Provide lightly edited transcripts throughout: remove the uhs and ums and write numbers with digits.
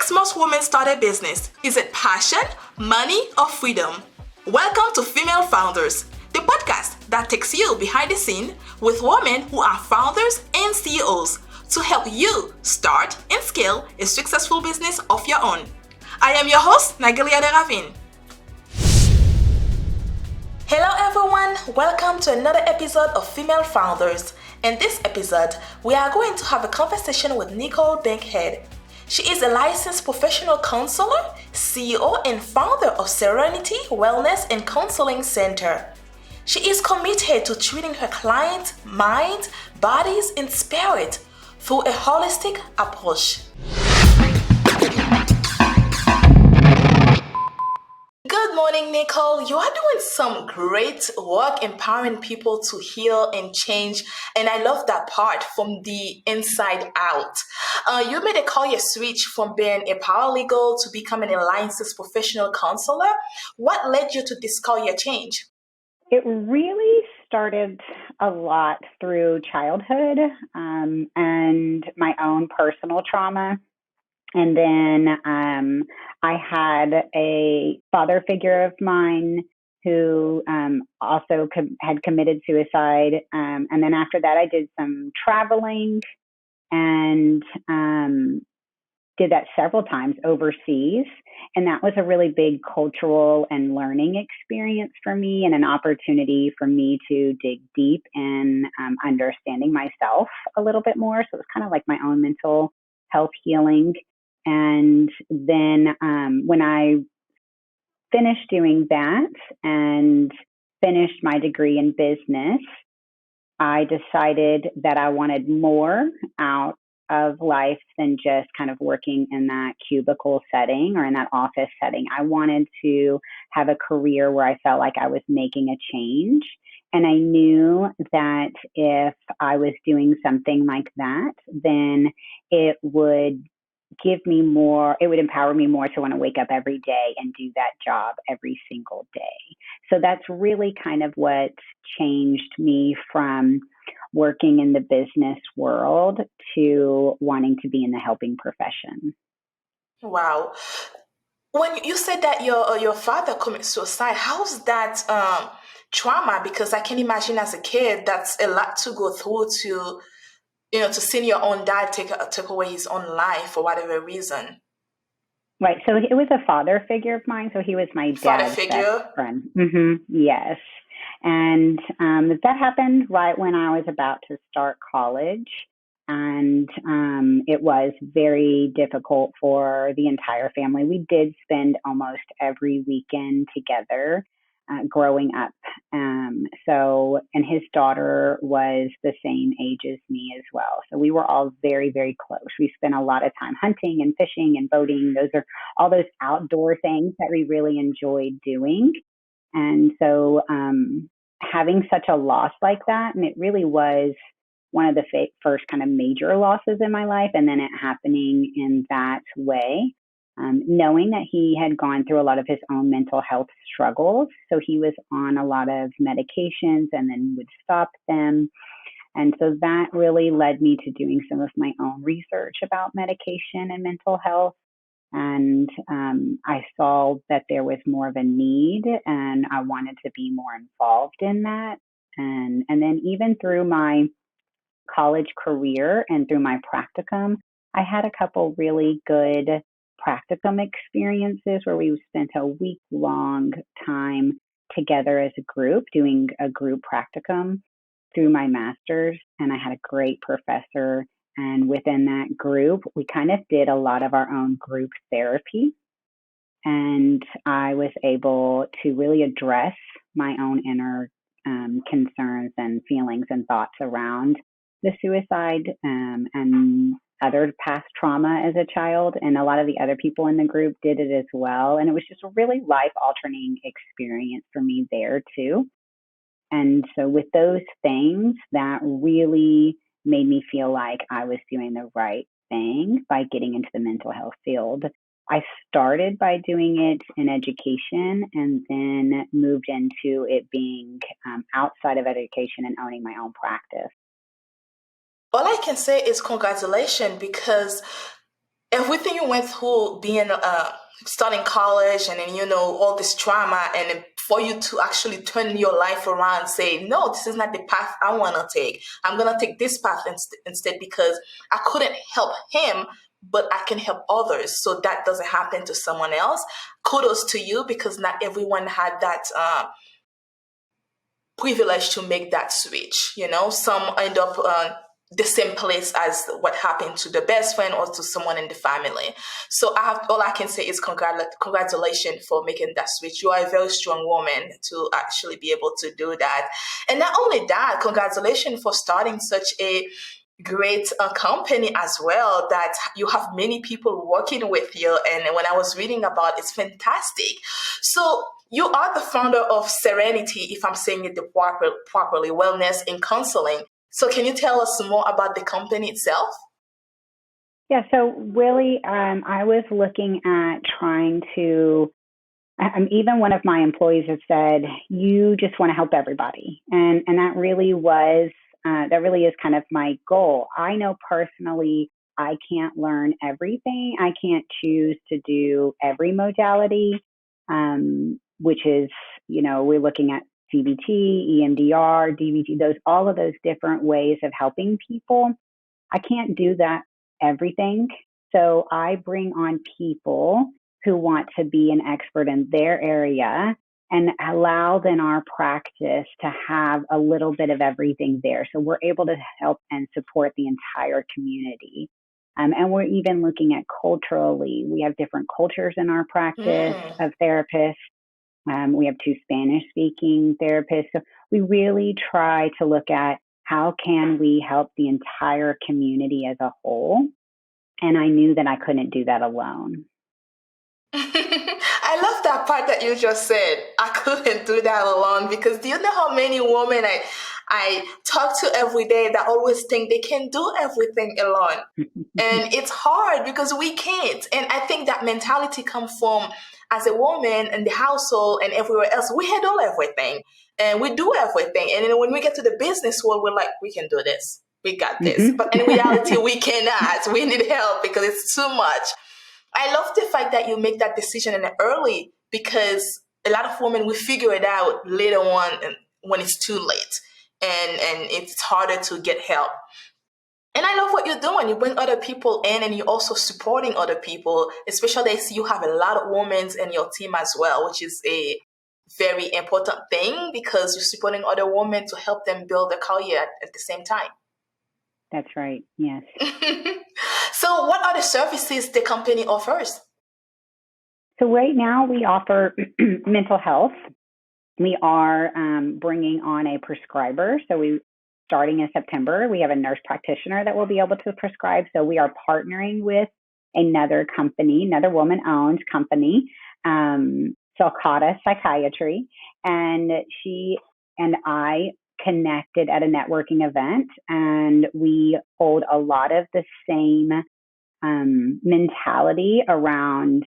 makes most women start a business? Is it passion, money, or freedom? Welcome to Female Founders, the podcast that takes you behind the scene with women who are founders and CEOs to help you start and scale a successful business of your own. I am your host, Nagelia de Ravin. Hello everyone, welcome to another episode of Female Founders. In this episode, we are going to have a conversation with Nicole Bankhead. She is a licensed professional counselor, CEO and founder of Serenity Wellness and Counseling Center. She is committed to treating her clients' minds, bodies, and spirit through a holistic approach. Good morning, Nicole. You are doing some great work empowering people to heal and change. And I love that part, from the inside out. You made a career switch from being a paralegal to becoming a licensed professional counselor. What led you to this career change? It really started a lot through childhood and my own personal trauma. And then I had a father figure of mine who also had committed suicide. And then after that, I did some traveling and did that several times overseas. And that was a really big cultural and learning experience for me, and an opportunity for me to dig deep in understanding myself a little bit more. So it was kind of like my own mental health healing. And then when I finished doing that and finished my degree in business, I decided that I wanted more out of life than just kind of working in that cubicle setting or in that office setting. I wanted to have a career where I felt like I was making a change. And I knew that if I was doing something like that, then it would give me more, it would empower me more to want to wake up every day and do that job every single day. So that's really kind of what changed me from working in the business world to wanting to be in the helping profession. Wow. When you said that your father committed suicide, how's that trauma? Because I can imagine as a kid, that's a lot to go through to see your own dad take away his own life for whatever reason. Right. So it was a father figure of mine. So he was my dad's best friend. Yes. And that happened right when I was about to start college. And it was very difficult for the entire family. We did spend almost every weekend together growing up. And his daughter was the same age as me as well. So we were all very, very close. We spent a lot of time hunting and fishing and boating. Those are all those outdoor things that we really enjoyed doing. And so having such a loss like that, and it really was one of the first kind of major losses in my life, and then it happening in that way, knowing that he had gone through a lot of his own mental health struggles. So he was on a lot of medications and then would stop them. And so that really led me to doing some of my own research about medication and mental health. And I saw that there was more of a need, and I wanted to be more involved in that. And then even through my college career and through my practicum, I had a couple really good practicum experiences where we spent a week-long time together as a group doing a group practicum through my master's. And I had a great professor. And within that group, we kind of did a lot of our own group therapy. And I was able to really address my own inner concerns and feelings and thoughts around the suicide and other past trauma as a child. And a lot of the other people in the group did it as well. And it was just a really life-altering experience for me there too. And so with those things, that really made me feel like I was doing the right thing by getting into the mental health field. I started by doing it in education and then moved into it being outside of education and owning my own practice. All I can say is congratulations, because everything you went through being starting college and then all this trauma, and then for you to actually turn your life around and say, no, this is not the path I want to take. I'm going to take this path instead because I couldn't help him, but I can help others so that doesn't happen to someone else. Kudos to you, because not everyone had that privilege to make that switch. Some end up the same place as what happened to the best friend or to someone in the family. So all I can say is congratulations for making that switch. You are a very strong woman to actually be able to do that. And not only that, congratulations for starting such a great company as well, that you have many people working with you. And when I was reading about it's fantastic. So you are the founder of Serenity, if I'm saying it properly, wellness and counseling. So can you tell us more about the company itself? Yeah, so really, I was looking at trying to, even one of my employees has said, you just want to help everybody. And that really is kind of my goal. I know personally, I can't learn everything. I can't choose to do every modality, which is, we're looking at CBT, EMDR, DBT, all of those different ways of helping people. I can't do that everything. So I bring on people who want to be an expert in their area and allow then our practice to have a little bit of everything there. So we're able to help and support the entire community. And we're even looking at culturally. We have different cultures in our practice of therapists. We have 2 Spanish-speaking therapists. So we really try to look at how can we help the entire community as a whole. And I knew that I couldn't do that alone. I love that part that you just said. I couldn't do that alone, because do you know how many women I talk to every day that always think they can do everything alone? And it's hard because we can't. And I think that mentality comes from, as a woman in the household and everywhere else, we handle everything and we do everything. And then when we get to the business world, we're like, we can do this. We got this. But in reality, we cannot. We need help because it's too much. I love the fact that you make that decision in early, because a lot of women, we figure it out later on when it's too late, and it's harder to get help. And I love what you're doing. You bring other people in and you're also supporting other people, especially as you have a lot of women in your team as well, which is a very important thing because you're supporting other women to help them build a career at the same time. That's right. Yes. So what are the services the company offers? So right now we offer mental health. We are bringing on a prescriber. So starting in September, we have a nurse practitioner that will be able to prescribe. So we are partnering with another company, another woman-owned company, Salcata Psychiatry. And she and I connected at a networking event, and we hold a lot of the same mentality around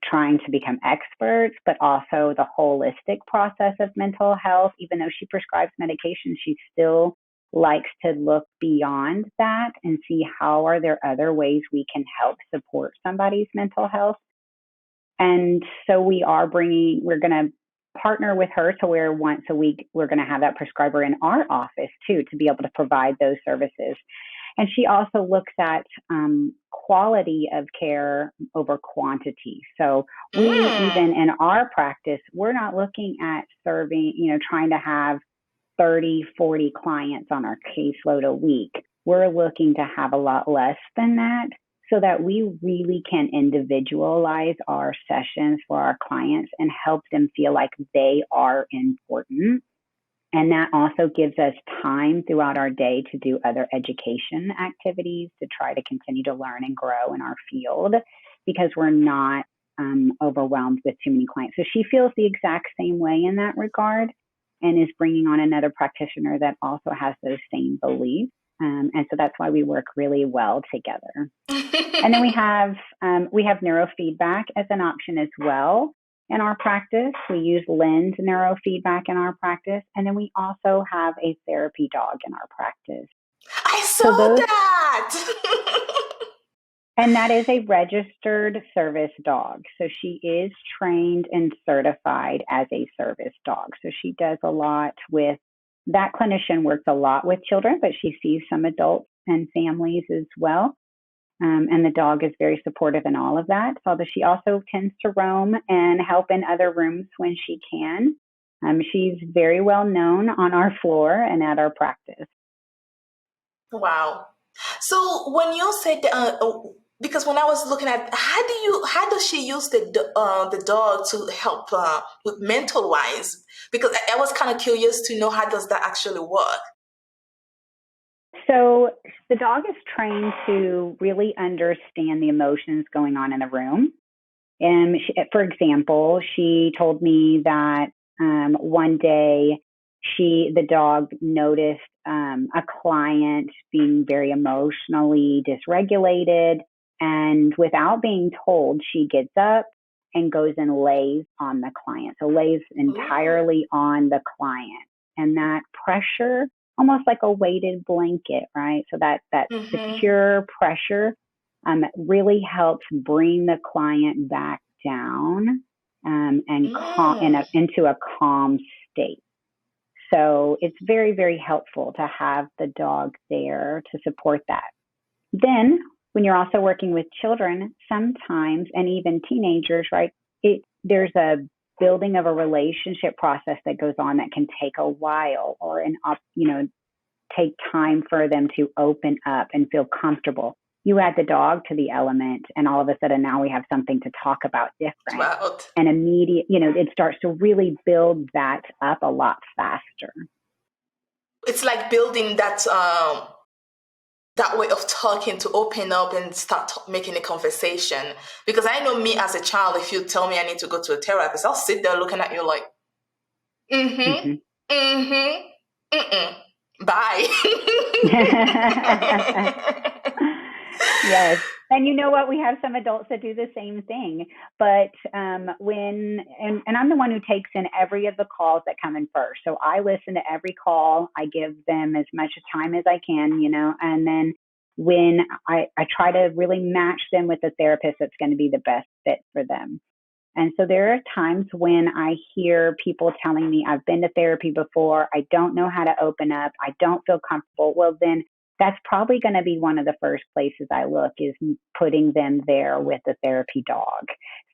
trying to become experts, but also the holistic process of mental health. Even though she prescribes medication, she still likes to look beyond that and see how are there other ways we can help support somebody's mental health. And so we're going to partner with her to where once a week we're going to have that prescriber in our office too, to be able to provide those services. And she also looks at quality of care over quantity. So we even in our practice, we're not looking at serving, trying to have 30, 40 clients on our caseload a week. We're looking to have a lot less than that so that we really can individualize our sessions for our clients and help them feel like they are important. And that also gives us time throughout our day to do other education activities to try to continue to learn and grow in our field, because we're not overwhelmed with too many clients. So she feels the exact same way in that regard, and is bringing on another practitioner that also has those same beliefs. And so that's why we work really well together. And then we have neurofeedback as an option as well in our practice. We use Lens neurofeedback in our practice. And then we also have a therapy dog in our practice. I saw that. And that is a registered service dog. So she is trained and certified as a service dog. So she does a lot with, that clinician works a lot with children, but she sees some adults and families as well. And the dog is very supportive in all of that. Although she also tends to roam and help in other rooms when she can. She's very well known on our floor and at our practice. Wow. So when you said, because when I was looking at how does she use the dog to help with mental wise? Because I was kind of curious to know how does that actually work. So the dog is trained to really understand the emotions going on in the room. And for example, she told me that one day the dog noticed a client being very emotionally dysregulated, and without being told, she gets up and goes and lays on the client. So lays entirely on the client, and that pressure, almost like a weighted blanket, right? So that secure pressure really helps bring the client back down and into a calm state. So it's very, very helpful to have the dog there to support that. Then when you're also working with children, sometimes, and even teenagers, right, there's a building of a relationship process that goes on that can take a while, or take time for them to open up and feel comfortable. You add the dog to the element, and all of a sudden now we have something to talk about different. Wow. And it starts to really build that up a lot faster. It's like building that way of talking to open up and start making a conversation. Because I know me as a child, if you tell me I need to go to a therapist, I'll sit there looking at you like, bye. Yes. And you know what? We have some adults that do the same thing. But and I'm the one who takes in every of the calls that come in first. So I listen to every call. I give them as much time as I can, and then when I try to really match them with a therapist that's going to be the best fit for them. And so there are times when I hear people telling me, I've been to therapy before, I don't know how to open up, I don't feel comfortable. Well, then that's probably going to be one of the first places I look, is putting them there with a therapy dog,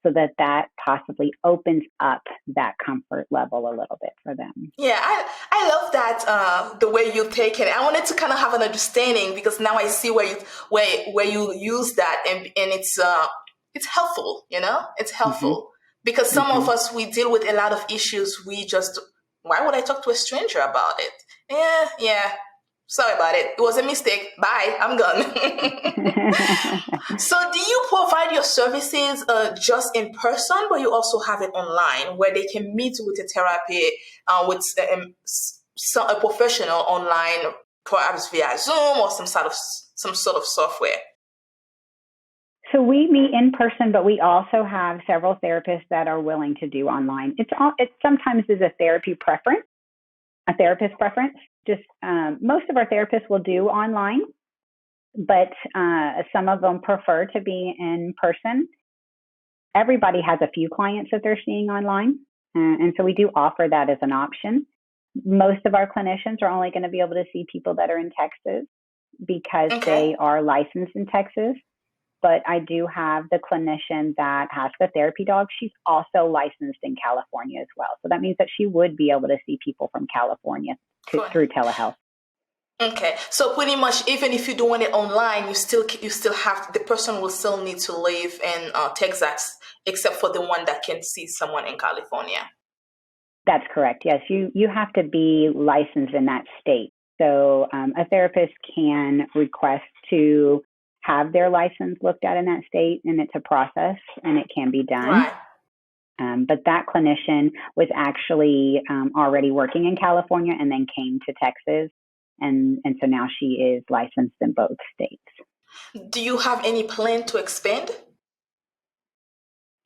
so that possibly opens up that comfort level a little bit for them. Yeah, I love that, the way you take it. I wanted to kind of have an understanding, because now I see where you use that, and it's helpful, it's helpful. Because some of us, we deal with a lot of issues. Why would I talk to a stranger about it? Yeah. Sorry about it. It was a mistake. Bye. I'm gone. So do you provide your services just in person, but you also have it online where they can meet with a therapy with a professional online, perhaps via Zoom or some sort of software? So we meet in person, but we also have several therapists that are willing to do online. It sometimes is a therapist preference. Just most of our therapists will do online, but some of them prefer to be in person. Everybody has a few clients that they're seeing online, and so we do offer that as an option. Most of our clinicians are only going to be able to see people that are in Texas, because they are licensed in Texas. But I do have the clinician that has the therapy dog. She's also licensed in California as well. So that means that she would be able to see people from California through telehealth. Okay. So pretty much, even if you do want it online, you still have, the person will still need to live in Texas, except for the one that can see someone in California. That's correct. Yes. You have to be licensed in that state. So a therapist can request to have their license looked at in that state, and it's a process, and it can be done. Right. But that clinician was actually already working in California and then came to Texas, and so now she is licensed in both states. Do you have any plan to expand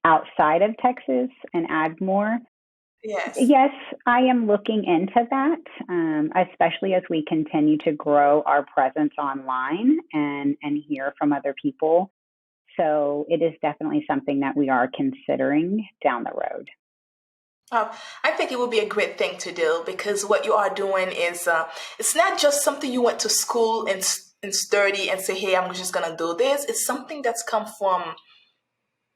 outside of Texas and add more? Yes, I am looking into that, especially as we continue to grow our presence online and hear from other people. So it is definitely something that we are considering down the road. I think it would be a great thing to do, because what you are doing is it's not just something you went to school and study and say, hey, I'm just going to do this. It's something that's come from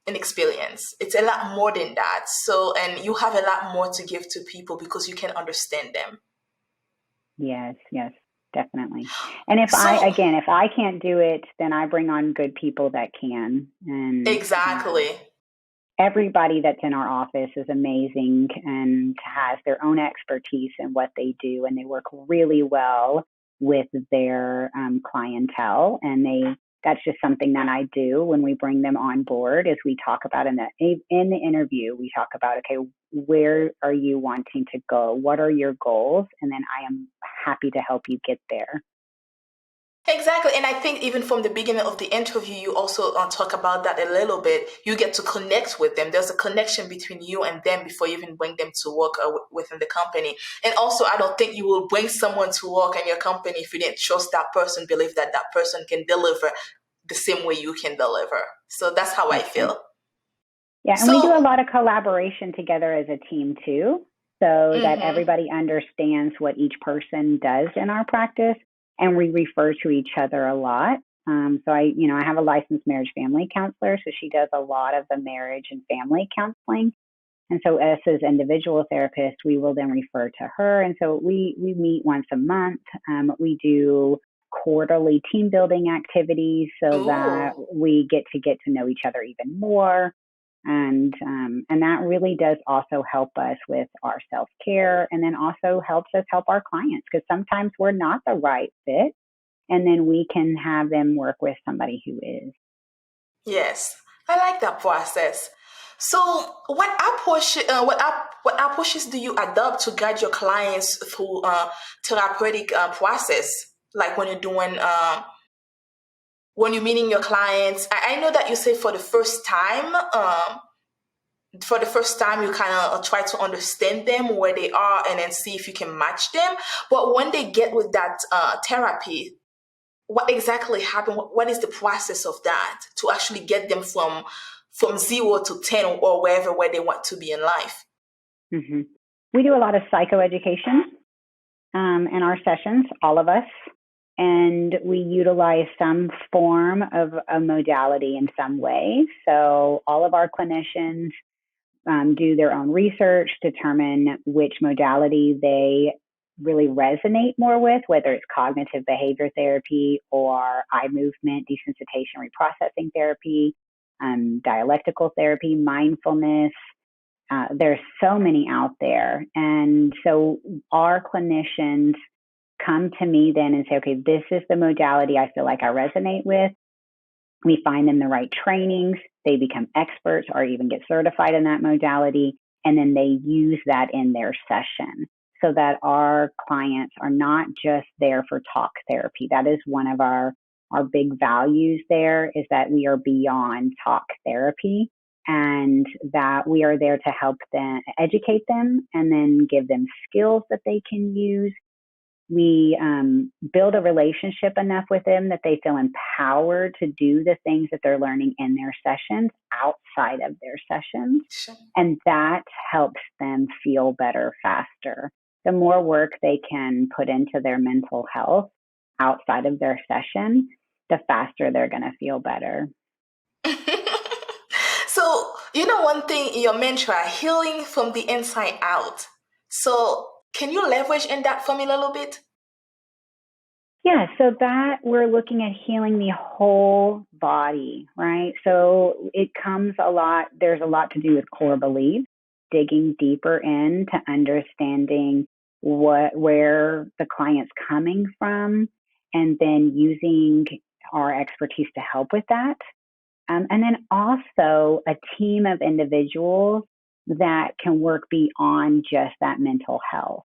an experience. It's a lot more than that. So, and you have a lot more to give to people because you can understand them. Yes, definitely. And if I can't do it, then I bring on good people that can. And exactly. Everybody that's in our office is amazing and has their own expertise in what they do, and they work really well with their clientele. And that's just something that I do when we bring them on board. Is we talk about in the interview, we talk about, okay, where are you wanting to go? What are your goals? And then I am happy to help you get there. Exactly. And I think even from the beginning of the interview, you also talk about that a little bit. You get to connect with them. There's a connection between you and them before you even bring them to work within the company. And also, I don't think you will bring someone to work in your company if you didn't trust that person, believe that that person can deliver the same way you can deliver. So that's how I feel. Yeah, and we do a lot of collaboration together as a team too, so that everybody understands what each person does in our practice, and we refer to each other a lot. So I have a licensed marriage family counselor, so she does a lot of the marriage and family counseling. And so us as individual therapists, we will then refer to her. And so we meet once a month. We do quarterly team building activities so that we get to know each other even more. And that really does also help us with our self-care, and then also helps us help our clients, because sometimes we're not the right fit, and then we can have them work with somebody who is. Yes, I like that process. So, what approaches do you adopt to guide your clients through therapeutic process? Like when you're doing when you're meeting your clients. I know that you say for the first time. You kind of try to understand them, where they are, and then see if you can match them. But when they get with that therapy, what exactly happened? What is the process of that to actually get them from 0 to 10 or wherever where they want to be in life? Mm-hmm. We do a lot of psychoeducation in our sessions, all of us, and we utilize some form of a modality in some way. So all of our clinicians do their own research, determine which modality they really resonate more with, whether it's cognitive behavior therapy or eye movement desensitization reprocessing therapy, dialectical therapy, mindfulness. There's so many out there. And so our clinicians come to me then and say, okay, this is the modality I feel like I resonate with. We find them the right trainings. They become experts or even get certified in that modality. And then they use that in their session, so that our clients are not just there for talk therapy. That is one of our big values there, is that we are beyond talk therapy, and that we are there to help them, educate them, and then give them skills that they can use. We build a relationship enough with them that they feel empowered to do the things that they're learning in their sessions outside of their sessions. And that helps them feel better faster. The more work they can put into their mental health outside of their session, the faster they're going to feel better. So, one thing in your mantra, healing from the inside out. So, can you leverage in that for me a little bit? Yeah, so that we're looking at healing the whole body, right? So it comes there's a lot to do with core beliefs, digging deeper into understanding where the client's coming from, and then using our expertise to help with that. And then also a team of individuals that can work beyond just that mental health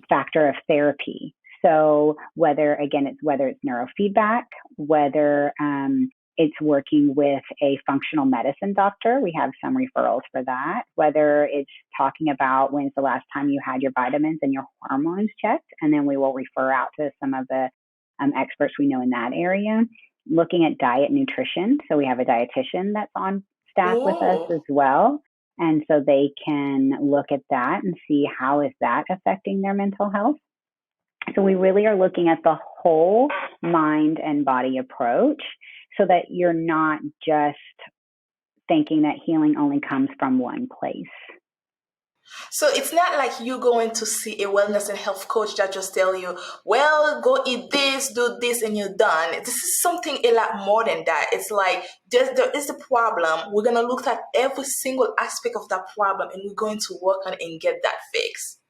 factor of therapy. So whether it's neurofeedback, whether it's working with a functional medicine doctor, we have some referrals for that, whether it's talking about when's the last time you had your vitamins and your hormones checked, and then we will refer out to some of the experts we know in that area. looking at diet nutrition. So we have a dietitian that's on staff with us Ooh. as well. And so they can look at that and see how is that affecting their mental health. So we really are looking at the whole mind and body approach so that you're not just thinking that healing only comes from one place. So it's not like you going to see a wellness and health coach that just tell you, well, go eat this, do this, and you're done. This is something a lot more than that. It's like there is a problem. We're going to look at every single aspect of that problem and we're going to work on it and get that fixed.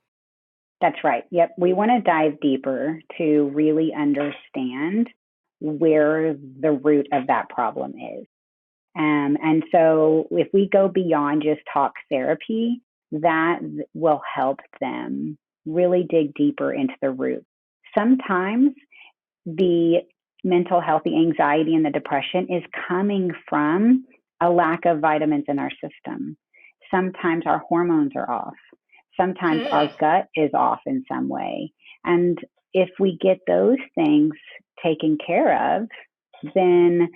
That's right. Yep. We want to dive deeper to really understand where the root of that problem is. And so if we go beyond just talk therapy, that will help them really dig deeper into the root. Sometimes the mental health, the anxiety, and the depression is coming from a lack of vitamins in our system. Sometimes our hormones are off. Sometimes our gut is off in some way. And if we get those things taken care of, then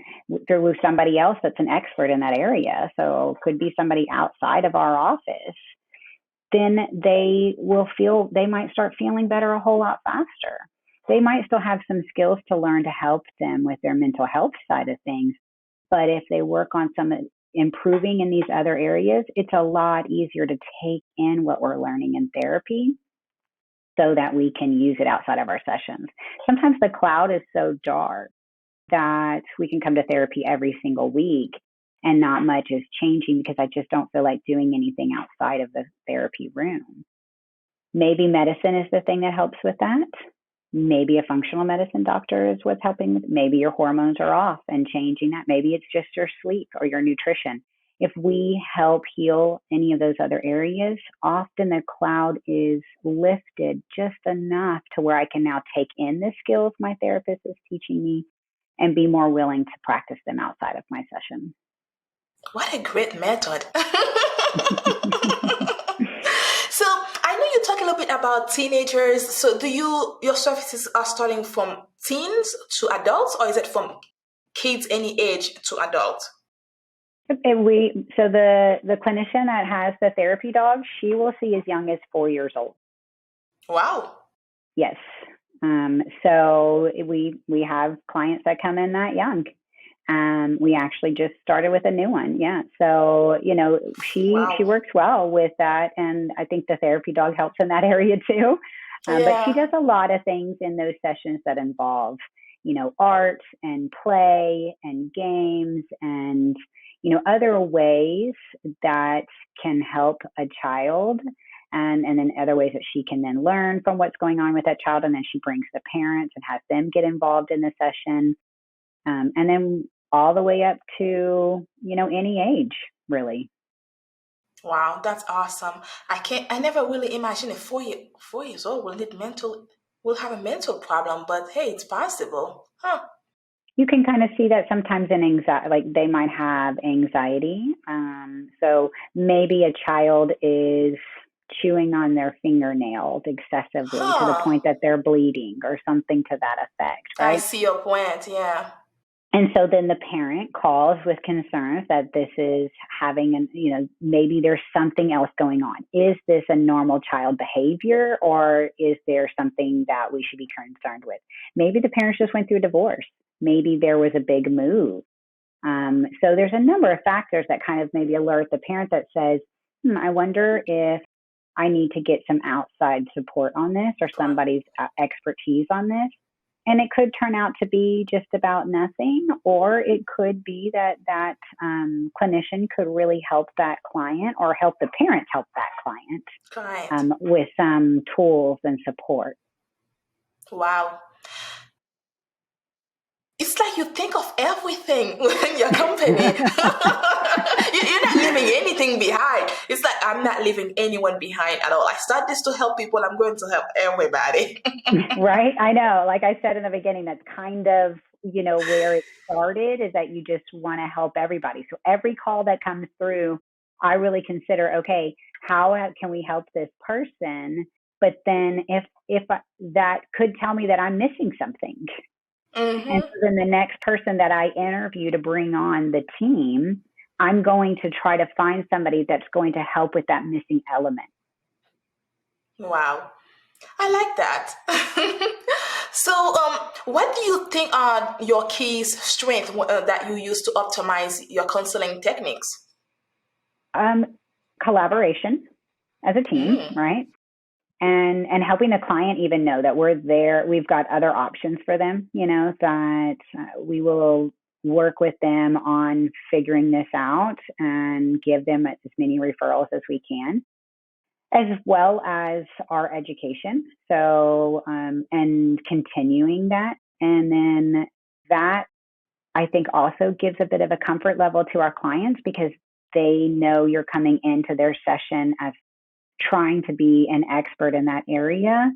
through somebody else that's an expert in that area, so it could be somebody outside of our office, then they might start feeling better a whole lot faster. They might still have some skills to learn to help them with their mental health side of things. But if they work on some improving in these other areas, it's a lot easier to take in what we're learning in therapy so that we can use it outside of our sessions. Sometimes the cloud is so dark that we can come to therapy every single week and not much is changing because I just don't feel like doing anything outside of the therapy room. Maybe medicine is the thing that helps with that. Maybe a functional medicine doctor is what's helping with. Maybe your hormones are off and changing that. Maybe it's just your sleep or your nutrition. If we help heal any of those other areas, often the cloud is lifted just enough to where I can now take in the skills my therapist is teaching me and be more willing to practice them outside of my session. What a great method. So I know you talk a little bit about teenagers. So your services are starting from teens to adults, or is it from kids any age to adults? So the clinician that has the therapy dog, she will see as young as 4 years old. Wow. Yes. So we have clients that come in that young. We actually just started with a new one. Yeah. So, she works well with that. And I think the therapy dog helps in that area too. But she does a lot of things in those sessions that involve, art and play and games and, other ways that can help a child. And then other ways that she can then learn from what's going on with that child. And then she brings the parents and has them get involved in the session. And then all the way up to, any age, really. Wow, that's awesome. I never really imagined a 4 years old will have a mental problem, but hey, it's possible. Huh. You can kind of see that sometimes in anxiety, like they might have anxiety. So maybe a child is chewing on their fingernails excessively to the point that they're bleeding or something to that effect, right? I see your point, yeah. And so then the parent calls with concerns that this is having maybe there's something else going on. Is this a normal child behavior or is there something that we should be concerned with? Maybe the parents just went through a divorce. Maybe there was a big move. So there's a number of factors that kind of maybe alert the parent that says, I wonder if I need to get some outside support on this or somebody's expertise on this. And it could turn out to be just about nothing, or it could be that clinician could really help that client or help the parents help that client with some tools and support. Wow. It's like you think of everything in your company. You're not leaving anything behind. It's like, I'm not leaving anyone behind at all. I start this to help people. I'm going to help everybody. Right? I know. Like I said in the beginning, that's kind of, where it started is that you just want to help everybody. So every call that comes through, I really consider, okay, how can we help this person? But then if that could tell me that I'm missing something. And so then the next person that I interview to bring on the team, I'm going to try to find somebody that's going to help with that missing element. Wow. I like that. So, what do you think are your key strengths that you use to optimize your counseling techniques? Collaboration as a team, right? And helping the client even know that we're there. We've got other options for them, that we will work with them on figuring this out and give them as many referrals as we can, as well as our education. So, and continuing that. And then that, I think, also gives a bit of a comfort level to our clients because they know you're coming into their session as trying to be an expert in that area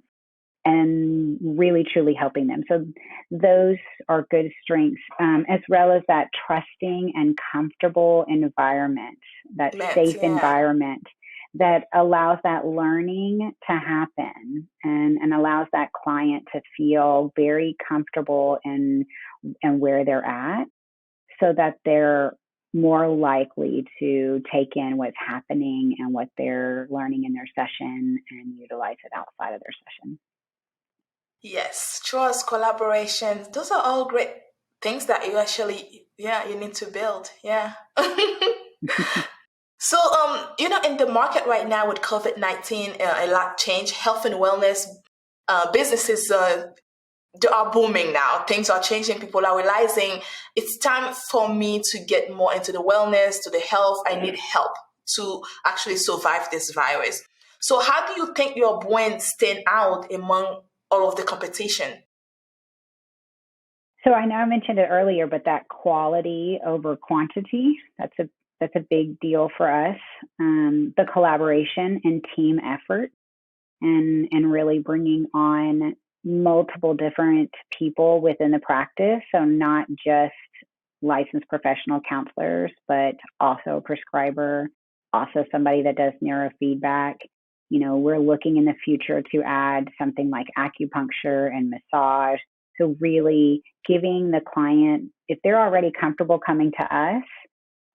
and really truly helping them. So those are good strengths, as well as that trusting and comfortable environment, that safe environment that allows that learning to happen and allows that client to feel very comfortable in where they're at so that they're more likely to take in what's happening and what they're learning in their session and utilize it outside of their session. Yes, trust, collaboration, those are all great things that you actually, you need to build. Yeah. So, in the market right now with COVID-19, a lot changed. Health and wellness businesses they are booming now. Things are changing. People are realizing it's time for me to get more into the wellness, to the health. I need help to actually survive this virus. So how do you think your brand stand out among all of the competition? So I know I mentioned it earlier, but that quality over quantity, that's a big deal for us. The collaboration and team effort and really bringing on multiple different people within the practice. So not just licensed professional counselors, but also a prescriber, also somebody that does neurofeedback. We're looking in the future to add something like acupuncture and massage. So really giving the client, if they're already comfortable coming to us,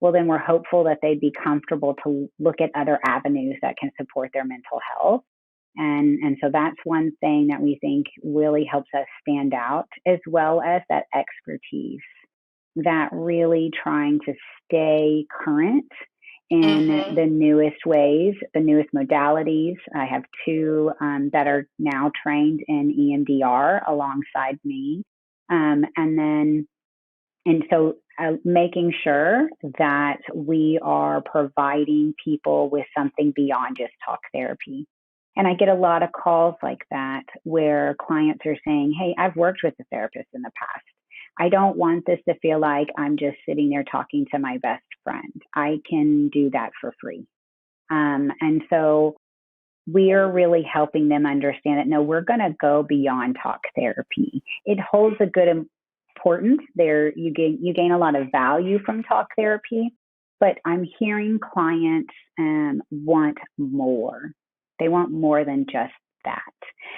well, then we're hopeful that they'd be comfortable to look at other avenues that can support their mental health. And so that's one thing that we think really helps us stand out, as well as that expertise, that really trying to stay current in the newest ways, the newest modalities. I have two that are now trained in EMDR alongside me. So making sure that we are providing people with something beyond just talk therapy. And I get a lot of calls like that where clients are saying, hey, I've worked with a therapist in the past. I don't want this to feel like I'm just sitting there talking to my best friend. I can do that for free. And so we are really helping them understand that, no, we're going to go beyond talk therapy. It holds a good importance there. You gain a lot of value from talk therapy, but I'm hearing clients want more. They want more than just that.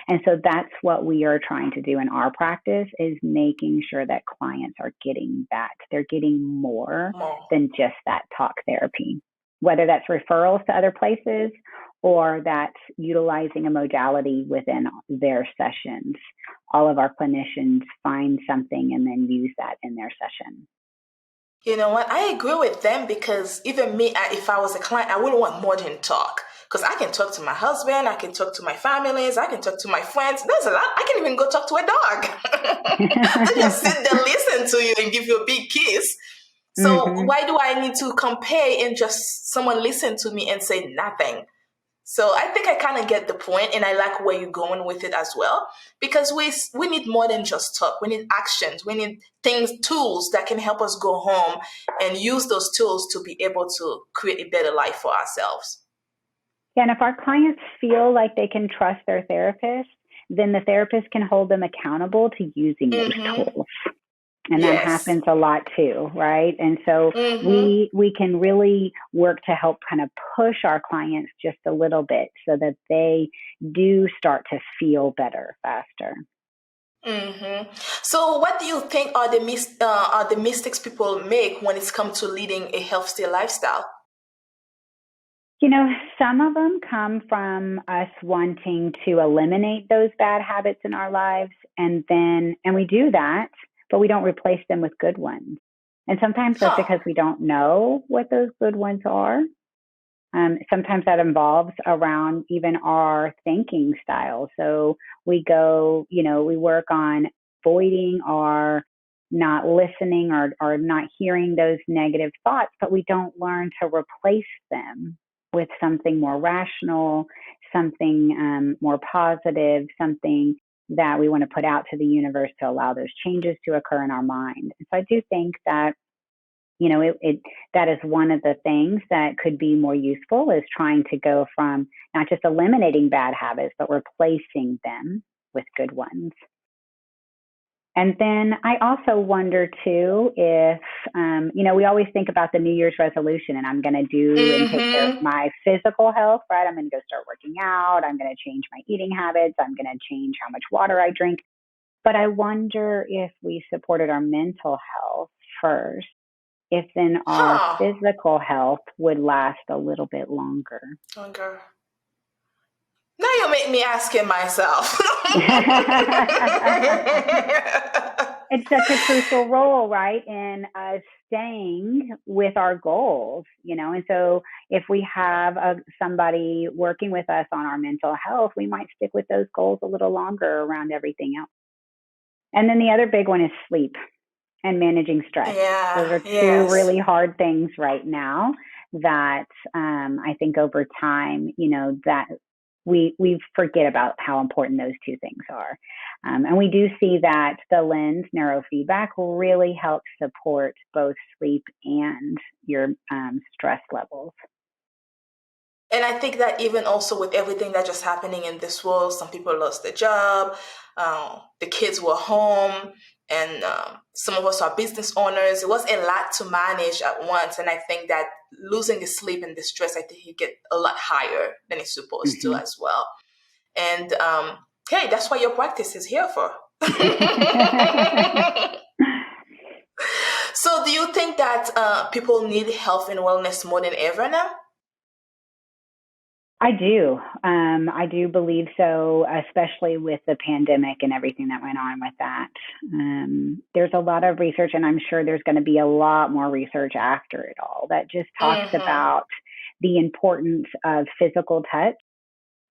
And so that's what we are trying to do in our practice, is making sure that clients are getting that. They're getting more than just that talk therapy, whether that's referrals to other places or that's utilizing a modality within their sessions. All of our clinicians find something and then use that in their session. You know what? I agree with them, because even me, if I was a client, I wouldn't want more than talk. Because I can talk to my husband, I can talk to my families, I can talk to my friends. There's a lot. I can even go talk to a dog. They just sit there, listen to you, and give you a big kiss. So why do I need to compare and just someone listen to me and say nothing? So I think I kind of get the point, and I like where you're going with it as well, because we need more than just talk. We need actions. We need tools that can help us go home and use those tools to be able to create a better life for ourselves. Yeah, and if our clients feel like they can trust their therapist, then the therapist can hold them accountable to using those tools. And that happens a lot too, right? And so we can really work to help kind of push our clients just a little bit so that they do start to feel better faster. Mm-hmm. So, what do you think are the mistakes people make when it's come to leading a healthy lifestyle? You know, some of them come from us wanting to eliminate those bad habits in our lives. And we do that, but we don't replace them with good ones. And sometimes that's Huh. because we don't know what those good ones are. Sometimes that involves around even our thinking style. So we go, we work on avoiding or not listening or not hearing those negative thoughts, but we don't learn to replace them with something more rational, something more positive, something that we want to put out to the universe to allow those changes to occur in our mind. So I do think that that is one of the things that could be more useful, is trying to go from not just eliminating bad habits, but replacing them with good ones. And then I also wonder too if, we always think about the New Year's resolution, and I'm going to do and take care of Mm-hmm. my physical health, right? I'm going to go start working out. I'm going to change my eating habits. I'm going to change how much water I drink. But I wonder if we supported our mental health first, if then our Huh. physical health would last a little bit longer. Okay. Now you make me asking myself. It's such a crucial role, right, in us staying with our goals, And so if we have somebody working with us on our mental health, we might stick with those goals a little longer around everything else. And then the other big one is sleep and managing stress. Yeah, Those are two yes. really hard things right now that I think over time, that we forget about how important those two things are. And we do see that the lens neurofeedback really helps support both sleep and your stress levels. And I think that even also with everything that just happening in this world, some people lost their job, the kids were home, and some of us are business owners. It was a lot to manage at once, and I think that losing the sleep and the stress, I think it get a lot higher than it's supposed to Mm-hmm. as well. And hey, that's what your practice is here for. So, do you think that people need health and wellness more than ever now? I do. I do believe so, especially with the pandemic and everything that went on with that. There's a lot of research, and I'm sure there's going to be a lot more research after it all, that just talks Mm-hmm. about the importance of physical touch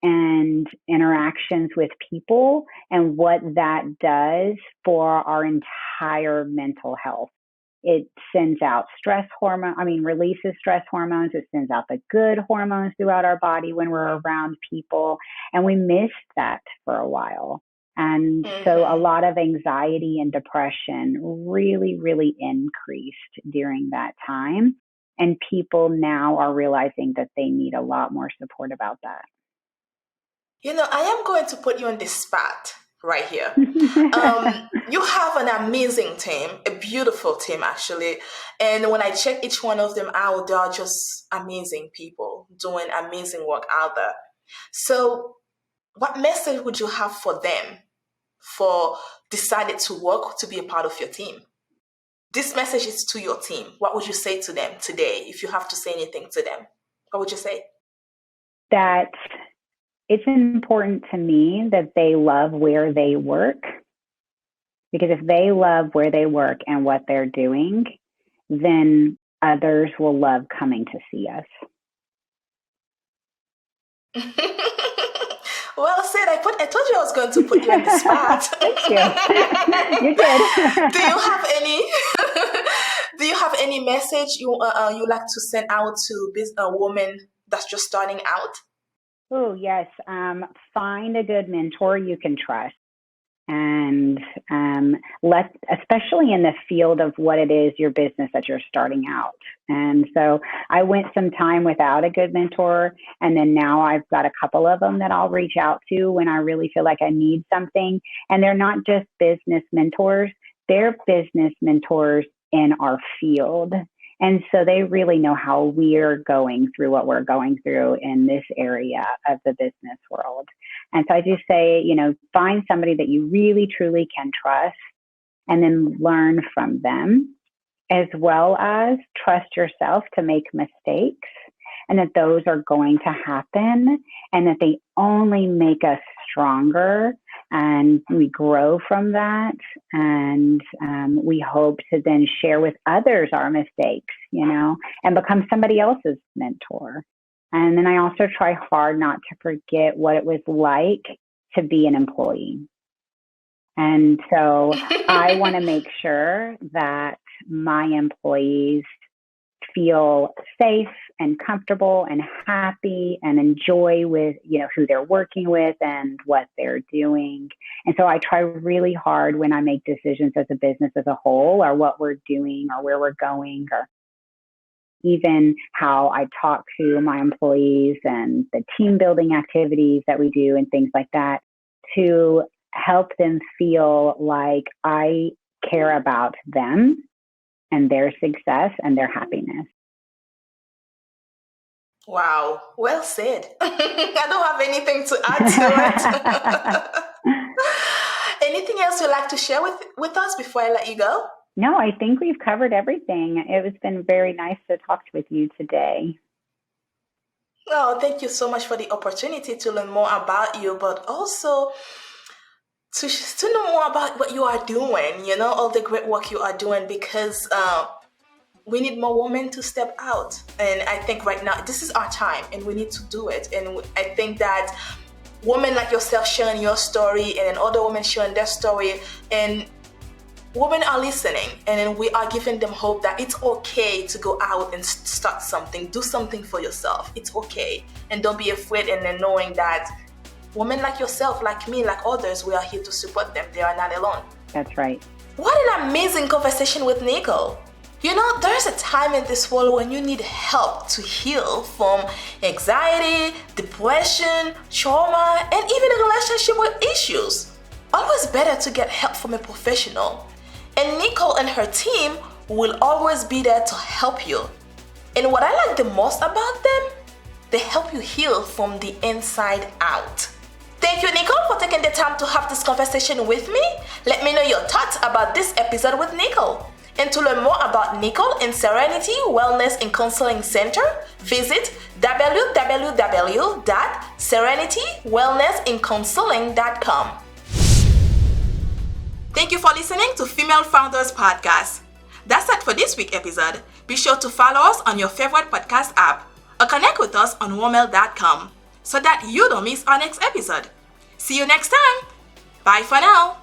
and interactions with people and what that does for our entire mental health. It sends out releases stress hormones. It sends out the good hormones throughout our body when we're around people. And we missed that for a while. And so a Mm-hmm. lot of anxiety and depression really, really increased during that time. And people now are realizing that they need a lot more support about that. I am going to put you on the spot right here. You have an amazing team, a beautiful team actually. And when I check each one of them out, they are just amazing people doing amazing work out there. So, what message would you have for them for decided to work to be a part of your team? This message is to your team. What would you say to them today if you have to say anything to them? What would you say? That it's important to me that they love where they work, because if they love where they work and what they're doing, then others will love coming to see us. Well said. I told you I was going to put you on the spot. Thank you. You did. Do you have any do you have any message you like to send out to a woman that's just starting out? Oh, yes. Find a good mentor you can trust. And especially in the field of what it is, your business that you're starting out. And so I went some time without a good mentor, and then now I've got a couple of them that I'll reach out to when I really feel like I need something. And they're not just business mentors, they're business mentors in our field. And so they really know how we're going through what we're going through in this area of the business world. And so I just say, find somebody that you really, truly can trust and then learn from them, as well as trust yourself to make mistakes, and that those are going to happen, and that they only make us stronger, and we grow from that. And we hope to then share with others our mistakes, and become somebody else's mentor. And then I also try hard not to forget what it was like to be an employee. And so I want to make sure that my employees feel safe and comfortable and happy and enjoy with, who they're working with and what they're doing. And so I try really hard when I make decisions as a business as a whole, or what we're doing or where we're going, or even how I talk to my employees and the team building activities that we do and things like that, to help them feel like I care about them and their success and their happiness. Wow, well said. I don't have anything to add to it. Anything else you'd like to share with us before I let you go? No, I think we've covered everything. It has been very nice to talk with you today. Oh, thank you so much for the opportunity to learn more about you, but also to know more about what you are doing, all the great work you are doing, because we need more women to step out. And I think right now, this is our time and we need to do it. And I think that women like yourself sharing your story, and then other women sharing their story, and women are listening, and then we are giving them hope that it's okay to go out and start something, do something for yourself. It's okay. And don't be afraid, and then knowing that women like yourself, like me, like others, we are here to support them. They are not alone. That's right. What an amazing conversation with Nicole. There's a time in this world when you need help to heal from anxiety, depression, trauma, and even a relationship with issues. Always better to get help from a professional. And Nicole and her team will always be there to help you. And what I like the most about them, they help you heal from the inside out. Thank you, Nicole, for taking the time to have this conversation with me. Let me know your thoughts about this episode with Nicole. And to learn more about Nicole and Serenity Wellness and Counseling Center, visit www.serenitywellnessandcounseling.com. Thank you for listening to Female Founders Podcast. That's it for this week's episode. Be sure to follow us on your favorite podcast app or connect with us on womel.com so that you don't miss our next episode. See you next time. Bye for now.